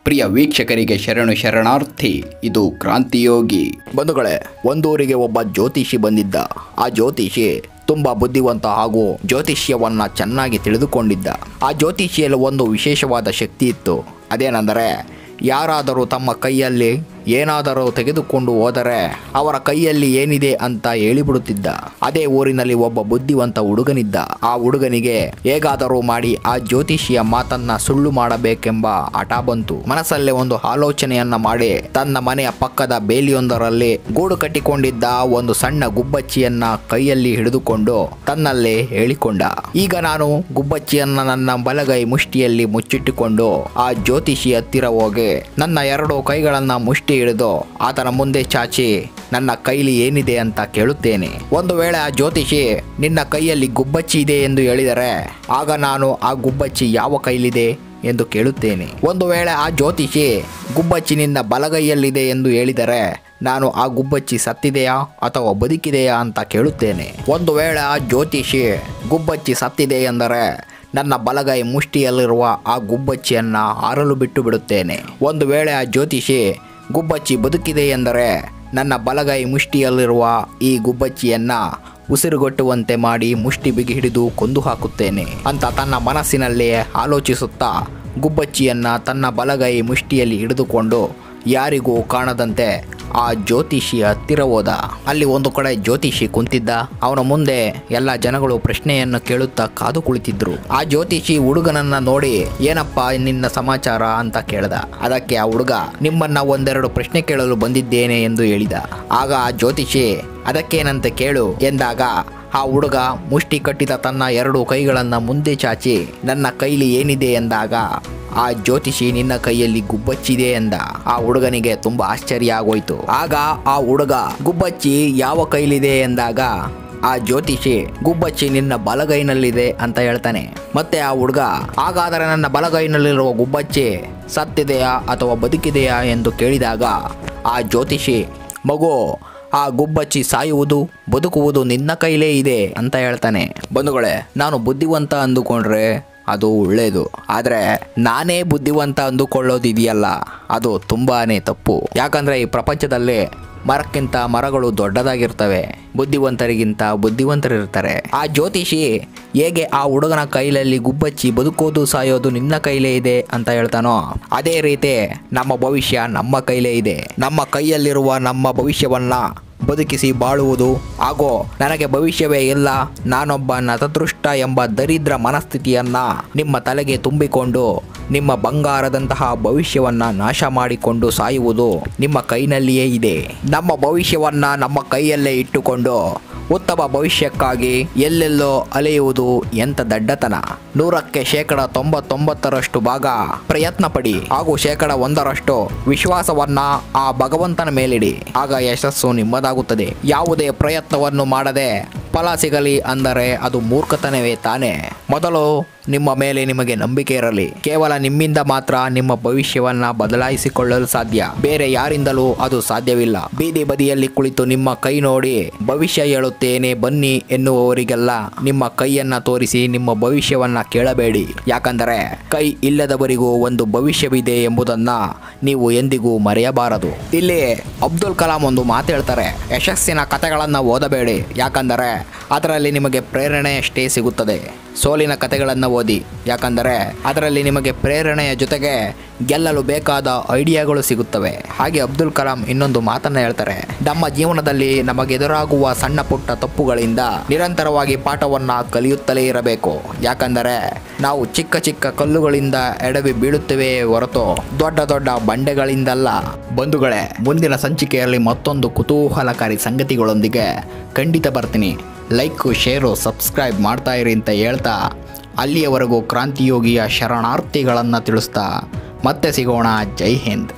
ಪ್ರಿಯ ವೀಕ್ಷಕರಿಗೆ ಶರಣಾರ್ಥಿ. ಇದು ಕ್ರಾಂತಿಯೋಗಿ. ಬಂಧುಗಳೇ, ಒಂದೂರಿಗೆ ಒಬ್ಬ ಜ್ಯೋತಿಷಿ ಬಂದಿದ್ದ. ಆ ಜ್ಯೋತಿಷಿ ತುಂಬ ಬುದ್ಧಿವಂತ ಹಾಗೂ ಜ್ಯೋತಿಷ್ಯವನ್ನ ಚೆನ್ನಾಗಿ ತಿಳಿದುಕೊಂಡಿದ್ದ. ಆ ಜ್ಯೋತಿಷಿಯಲ್ಲಿ ಒಂದು ವಿಶೇಷವಾದ ಶಕ್ತಿ ಇತ್ತು. ಅದೇನೆಂದರೆ, ಯಾರಾದರೂ ತಮ್ಮ ಕೈಯಲ್ಲಿ ಏನಾದರೂ ತೆಗೆದುಕೊಂಡು ಹೋದರೆ ಅವರ ಕೈಯಲ್ಲಿ ಏನಿದೆ ಅಂತ ಹೇಳಿಬಿಡುತ್ತಿದ್ದ. ಅದೇ ಊರಿನಲ್ಲಿ ಒಬ್ಬ ಬುದ್ಧಿವಂತ ಹುಡುಗನಿದ್ದ. ಆ ಹುಡುಗನಿಗೆ ಹೇಗಾದರೂ ಮಾಡಿ ಆ ಜ್ಯೋತಿಷಿಯ ಮಾತನ್ನ ಸುಳ್ಳು ಮಾಡಬೇಕೆಂಬ ಹಠ ಬಂತು. ಮನಸ್ಸಲ್ಲೇ ಒಂದು ಆಲೋಚನೆಯನ್ನ ಮಾಡಿ ತನ್ನ ಮನೆಯ ಪಕ್ಕದ ಬೇಲಿಯೊಂದರಲ್ಲಿ ಗೂಡು ಕಟ್ಟಿಕೊಂಡಿದ್ದ ಒಂದು ಸಣ್ಣ ಗುಬ್ಬಚ್ಚಿಯನ್ನ ಕೈಯಲ್ಲಿ ಹಿಡಿದುಕೊಂಡು ತನ್ನಲ್ಲೇ ಹೇಳಿಕೊಂಡ, ಈಗ ನಾನು ಗುಬ್ಬಚ್ಚಿಯನ್ನ ನನ್ನ ಬಲಗೈ ಮುಷ್ಟಿಯಲ್ಲಿ ಮುಚ್ಚಿಟ್ಟುಕೊಂಡು ಆ ಜ್ಯೋತಿಷಿ ಹತ್ತಿರ ಹೋಗಿ ನನ್ನ ಎರಡು ಕೈಗಳನ್ನ ಮುಷ್ಟಿ ಹಿಡಿದು ಆತನ ಮುಂದೆ ಚಾಚಿ ನನ್ನ ಕೈಲಿ ಏನಿದೆ ಅಂತ ಕೇಳುತ್ತೇನೆ. ಒಂದು ವೇಳೆ ಆ ಜ್ಯೋತಿಷಿ ನಿನ್ನ ಕೈಯಲ್ಲಿ ಗುಬ್ಬಚ್ಚಿ ಇದೆ ಎಂದು ಹೇಳಿದರೆ ಆಗ ನಾನು ಆ ಗುಬ್ಬಚ್ಚಿ ಯಾವ ಕೈಲಿದೆ ಎಂದು ಕೇಳುತ್ತೇನೆ. ಒಂದು ವೇಳೆ ಆ ಜ್ಯೋತಿಷಿ ಗುಬ್ಬಚ್ಚಿ ನಿನ್ನ ಬಲಗೈಯಲ್ಲಿದೆ ಎಂದು ಹೇಳಿದರೆ ನಾನು ಆ ಗುಬ್ಬಚ್ಚಿ ಸತ್ತಿದೆಯಾ ಅಥವಾ ಬದುಕಿದೆಯಾ ಅಂತ ಕೇಳುತ್ತೇನೆ. ಒಂದು ವೇಳೆ ಆ ಜ್ಯೋತಿಷಿ ಗುಬ್ಬಚ್ಚಿ ಸತ್ತಿದೆ ಎಂದರೆ ನನ್ನ ಬಲಗೈ ಮುಷ್ಟಿಯಲ್ಲಿರುವ ಆ ಗುಬ್ಬಚ್ಚಿಯನ್ನು ಹಾರಲು ಬಿಟ್ಟು ಬಿಡುತ್ತೇನೆ. ಒಂದು ವೇಳೆ ಆ ಜ್ಯೋತಿಷಿ ಗುಬ್ಬಚ್ಚಿ ಬದುಕಿದೆ ಎಂದರೆ ನನ್ನ ಬಲಗೈ ಮುಷ್ಟಿಯಲ್ಲಿರುವ ಈ ಗುಬ್ಬಚ್ಚಿಯನ್ನು ಉಸಿರುಗಟ್ಟುವಂತೆ ಮಾಡಿ ಮುಷ್ಟಿ ಬಿಗಿ ಹಿಡಿದು ಕೊಂದು ಹಾಕುತ್ತೇನೆ ಅಂತ ತನ್ನ ಮನಸ್ಸಿನಲ್ಲೇ ಆಲೋಚಿಸುತ್ತಾ ಗುಬ್ಬಚ್ಚಿಯನ್ನು ತನ್ನ ಬಲಗೈ ಮುಷ್ಟಿಯಲ್ಲಿ ಹಿಡಿದುಕೊಂಡು ಯಾರಿಗೂ ಕಾಣದಂತೆ ಆ ಜ್ಯೋತಿಷಿಯ ಹತ್ತಿರ ಹೋದ. ಅಲ್ಲಿ ಒಂದು ಕಡೆ ಜ್ಯೋತಿಷಿ ಕುಂತಿದ್ದ. ಅವನ ಮುಂದೆ ಎಲ್ಲ ಜನಗಳು ಪ್ರಶ್ನೆಯನ್ನು ಕೇಳುತ್ತಾ ಕಾದು ಕುಳಿತಿದ್ರು. ಆ ಜ್ಯೋತಿಷಿ ಹುಡುಗನನ್ನ ನೋಡಿ, ಏನಪ್ಪ ನಿನ್ನ ಸಮಾಚಾರ ಅಂತ ಕೇಳ್ದ. ಅದಕ್ಕೆ ಆ ಹುಡುಗ, ನಿಮ್ಮನ್ನ ಒಂದೆರಡು ಪ್ರಶ್ನೆ ಕೇಳಲು ಬಂದಿದ್ದೇನೆ ಎಂದು ಹೇಳಿದ. ಆಗ ಆ ಜ್ಯೋತಿಷಿ, ಅದಕ್ಕೇನಂತೆ ಕೇಳು ಎಂದಾಗ ಆ ಹುಡುಗ ಮುಷ್ಟಿ ಕಟ್ಟಿದ ತನ್ನ ಎರಡು ಕೈಗಳನ್ನ ಮುಂದೆ ಚಾಚಿ ನನ್ನ ಕೈಲಿ ಏನಿದೆ ಎಂದಾಗ ಆ ಜ್ಯೋತಿಷಿ ನಿನ್ನ ಕೈಯಲ್ಲಿ ಗುಬ್ಬಚ್ಚಿದೆ ಎಂದ. ಆ ಹುಡುಗನಿಗೆ ತುಂಬಾ ಆಶ್ಚರ್ಯ ಆಗೋಯ್ತು. ಆಗ ಆ ಹುಡುಗ ಗುಬ್ಬಚ್ಚಿ ಯಾವ ಕೈಲಿದೆ ಎಂದಾಗ ಆ ಜ್ಯೋತಿಷಿ ಗುಬ್ಬಚ್ಚಿ ನಿನ್ನ ಬಲಗೈನಲ್ಲಿದೆ ಅಂತ ಹೇಳ್ತಾನೆ. ಮತ್ತೆ ಆ ಹುಡುಗ, ಹಾಗಾದರೆ ನನ್ನ ಬಲಗೈನಲ್ಲಿರುವ ಗುಬ್ಬಚ್ಚಿ ಸತ್ತಿದೆಯಾ ಅಥವಾ ಬದುಕಿದೆಯಾ ಎಂದು ಕೇಳಿದಾಗ ಆ ಜ್ಯೋತಿಷಿ, ಮಗು, ಆ ಗುಬ್ಬಚ್ಚಿ ಸಾಯುವುದು ಬದುಕುವುದು ನಿನ್ನ ಕೈಲೇ ಇದೆ ಅಂತ ಹೇಳ್ತಾನೆ. ಬಂಧುಗಳೇ, ನಾನು ಬುದ್ಧಿವಂತ ಅಂದುಕೊಂಡ್ರೆ ಅದು ಒಳ್ಳೆಯದು, ಆದರೆ ನಾನೇ ಬುದ್ಧಿವಂತ ಅಂದುಕೊಳ್ಳೋದಿದೆಯಲ್ಲ ಅದು ತುಂಬಾನೇ ತಪ್ಪು. ಯಾಕಂದರೆ ಈ ಪ್ರಪಂಚದಲ್ಲಿ ಮರಕ್ಕಿಂತ ಮರಗಳು ದೊಡ್ಡದಾಗಿರ್ತವೆ, ಬುದ್ಧಿವಂತರಿಗಿಂತ ಬುದ್ಧಿವಂತರಿರ್ತಾರೆ. ಆ ಜ್ಯೋತಿಷಿ ಹೇಗೆ ಆ ಹುಡುಗನ ಕೈಲಲ್ಲಿ ಗುಬ್ಬಚ್ಚಿ ಬದುಕೋದು ಸಾಯೋದು ನಿನ್ನ ಕೈಲೇ ಇದೆ ಅಂತ ಹೇಳ್ತಾನೋ, ಅದೇ ರೀತಿ ನಮ್ಮ ಭವಿಷ್ಯ ನಮ್ಮ ಕೈಲೇ ಇದೆ. ನಮ್ಮ ಕೈಯಲ್ಲಿರುವ ನಮ್ಮ ಭವಿಷ್ಯವನ್ನ ಬದುಕಿಸಿ ಬಾಳುವುದು ಹಾಗೂ ನನಗೆ ಭವಿಷ್ಯವೇ ಇಲ್ಲ, ನಾನೊಬ್ಬ ನತದೃಷ್ಟ ಎಂಬ ದರಿದ್ರ ಮನಸ್ಥಿತಿಯನ್ನ ನಿಮ್ಮ ತಲೆಗೆ ತುಂಬಿಕೊಂಡು ನಿಮ್ಮ ಬಂಗಾರದಂತಹ ಭವಿಷ್ಯವನ್ನ ನಾಶ ಮಾಡಿಕೊಂಡು ಸಾಯುವುದು ನಿಮ್ಮ ಕೈನಲ್ಲಿಯೇ ಇದೆ. ನಮ್ಮ ಭವಿಷ್ಯವನ್ನ ನಮ್ಮ ಕೈಯಲ್ಲೇ ಇಟ್ಟುಕೊಂಡು ಉತ್ತಮ ಭವಿಷ್ಯಕ್ಕಾಗಿ ಎಲ್ಲೆಲ್ಲೋ ಅಲೆಯುವುದು ಎಂಥ ದಡ್ಡತನ. 100ಕ್ಕೆ 99% ಭಾಗ ಪ್ರಯತ್ನ ಪಡಿ ಹಾಗೂ 1% ವಿಶ್ವಾಸವನ್ನ ಆ ಭಗವಂತನ ಮೇಲಿಡಿ. ಆಗ ಯಶಸ್ಸು ನಿಮ್ಮದಾಗುತ್ತದೆ. ಯಾವುದೇ ಪ್ರಯತ್ನವನ್ನು ಮಾಡದೆ ಫಲ ಸಿಗಲಿ ಅಂದರೆ ಅದು ಮೂರ್ಖತನವೇ ತಾನೇ. ಮೊದಲು ನಿಮ್ಮ ಮೇಲೆ ನಿಮಗೆ ನಂಬಿಕೆ ಇರಲಿ. ಕೇವಲ ನಿಮ್ಮಿಂದ ಮಾತ್ರ ನಿಮ್ಮ ಭವಿಷ್ಯವನ್ನ ಬದಲಾಯಿಸಿಕೊಳ್ಳಲು ಸಾಧ್ಯ, ಬೇರೆ ಯಾರಿಂದಲೂ ಅದು ಸಾಧ್ಯವಿಲ್ಲ. ಬೀದಿ ಬದಿಯಲ್ಲಿ ಕುಳಿತು ನಿಮ್ಮ ಕೈ ನೋಡಿ ಭವಿಷ್ಯ ಹೇಳುತ್ತೇನೆ ಬನ್ನಿ ಎನ್ನುವವರಿಗೆಲ್ಲ ನಿಮ್ಮ ಕೈಯನ್ನ ತೋರಿಸಿ ನಿಮ್ಮ ಭವಿಷ್ಯವನ್ನ ಕೇಳಬೇಡಿ. ಯಾಕಂದರೆ ಕೈ ಇಲ್ಲದವರಿಗೂ ಒಂದು ಭವಿಷ್ಯವಿದೆ ಎಂಬುದನ್ನ ನೀವು ಎಂದಿಗೂ ಮರೆಯಬಾರದು. ಇಲ್ಲಿ ಅಬ್ದುಲ್ ಕಲಾಂ ಒಂದು ಮಾತು ಹೇಳ್ತಾರೆ, ಯಶಸ್ಸಿನ ಕಥೆಗಳನ್ನ ಓದಬೇಡಿ, ಯಾಕಂದರೆ ಅದರಲ್ಲಿ ನಿಮಗೆ ಪ್ರೇರಣೆಯಷ್ಟೇ ಸಿಗುತ್ತದೆ. ಸೋಲಿನ ಕಥೆಗಳನ್ನು ಓದಿ, ಯಾಕಂದರೆ ಅದರಲ್ಲಿ ನಿಮಗೆ ಪ್ರೇರಣೆಯ ಜೊತೆಗೆ ಗೆಲ್ಲಲು ಬೇಕಾದ ಐಡಿಯಾಗಳು ಸಿಗುತ್ತವೆ. ಹಾಗೆ ಅಬ್ದುಲ್ ಕಲಾಂ ಇನ್ನೊಂದು ಮಾತನ್ನ ಹೇಳ್ತಾರೆ, ನಮ್ಮ ಜೀವನದಲ್ಲಿ ನಮಗೆದುರಾಗುವ ಸಣ್ಣ ಪುಟ್ಟ ತಪ್ಪುಗಳಿಂದ ನಿರಂತರವಾಗಿ ಪಾಠವನ್ನ ಕಲಿಯುತ್ತಲೇ ಇರಬೇಕು. ಯಾಕಂದರೆ ನಾವು ಚಿಕ್ಕ ಚಿಕ್ಕ ಕಲ್ಲುಗಳಿಂದ ಎಡವಿ ಬೀಳುತ್ತೇವೆ ಹೊರತು ದೊಡ್ಡ ದೊಡ್ಡ ಬಂಡೆಗಳಿಂದಲ್ಲ. ಬಂಧುಗಳೇ, ಮುಂದಿನ ಸಂಚಿಕೆಯಲ್ಲಿ ಮತ್ತೊಂದು ಕುತೂಹಲಕಾರಿ ಸಂಗತಿಗಳೊಂದಿಗೆ ಖಂಡಿತ ಬರ್ತೀನಿ. ಲೈಕು, ಶೇರು, ಸಬ್ಸ್ಕ್ರೈಬ್ ಮಾಡ್ತಾ ಇರಿ ಅಂತ ಹೇಳ್ತಾ ಅಲ್ಲಿಯವರೆಗೂ ಕ್ರಾಂತಿಯೋಗಿಯ ಶರಣಾರ್ಥಿಗಳನ್ನು ತಿಳಿಸ್ತಾ ಮತ್ತೆ ಸಿಗೋಣ. ಜೈ ಹಿಂದ್.